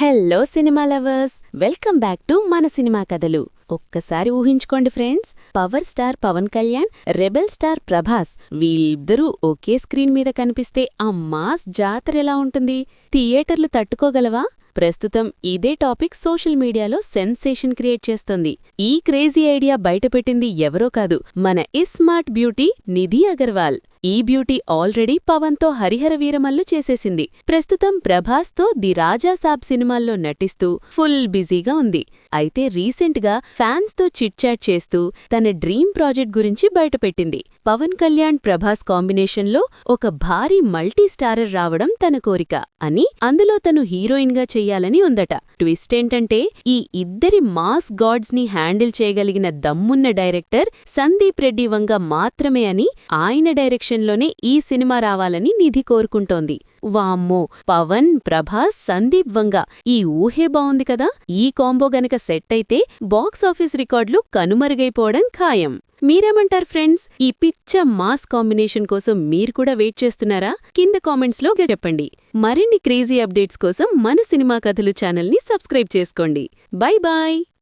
Hello cinema lovers, welcome back to మన cinema కథలు. ఒక్కసారి ఊహించుకోండి friends, power star Pawan Kalyan, rebel star Prabhas వీళ్ళిద్దరూ ఒకే స్క్రీన్ మీద కనిపిస్తే ఆ మాస్ జాతర ఎలా ఉంటుంది? థియేటర్లు తట్టుకోగలవా? ప్రస్తుతం ఇదే టాపిక్ సోషల్ మీడియాలో సెన్సేషన్ క్రియేట్ చేస్తోంది. ఈ క్రేజీ ఐడియా బయటపెట్టింది ఎవరో కాదు, మన స్మార్ట్ బ్యూటీ నిధి అగర్వాల్. ఈ బ్యూటీ ఆల్రెడీ పవన్తో హరిహర వీరమల్లు చేసేసింది. ప్రస్తుతం ప్రభాస్తో ది రాజా సాబ్ సినిమాల్లో నటిస్తూ ఫుల్ బిజీగా ఉంది. అయితే రీసెంట్గా ఫ్యాన్స్తో చిట్ చాట్ చేస్తూ తన డ్రీమ్ ప్రాజెక్ట్ గురించి బయటపెట్టింది. పవన్ కళ్యాణ్ ప్రభాస్ కాంబినేషన్లో ఒక భారీ మల్టీ స్టారర్ రావడం తన కోరిక అని, అందులో తను హీరోయిన్గా చెయ్యాలని ఉందట. ట్విస్ట్ ఏంటంటే, ఈ ఇద్దరి మాస్ గాడ్స్ ని హ్యాండిల్ చేయగలిగిన దమ్మున్న డైరెక్టర్ సందీప్ రెడ్డి వంగ మాత్రమే అని, ఆయన డైరెక్షన్లోనే ఈ సినిమా రావాలని నిధి కోరుకుంటోంది. వామ్మో, పవన్, ప్రభాస్, సందీప్ వంగ, ఈ ఊహే బావుంది కదా. ఈ కాంబో గనక సెట్ అయితే బాక్సాఫీస్ రికార్డులు కనుమరుగైపోవడం ఖాయం. మీరేమంటారు ఫ్రెండ్స్? ఈ పిచ్చ మాస్ కాంబినేషన్ కోసం మీరు కూడా వెయిట్ చేస్తున్నారా? కింద కామెంట్స్లో చెప్పండి. మరిన్ని క్రేజీ అప్డేట్స్ కోసం మన సినిమా కథలు ఛానల్ని సబ్స్క్రైబ్ చేసుకోండి. Bye bye.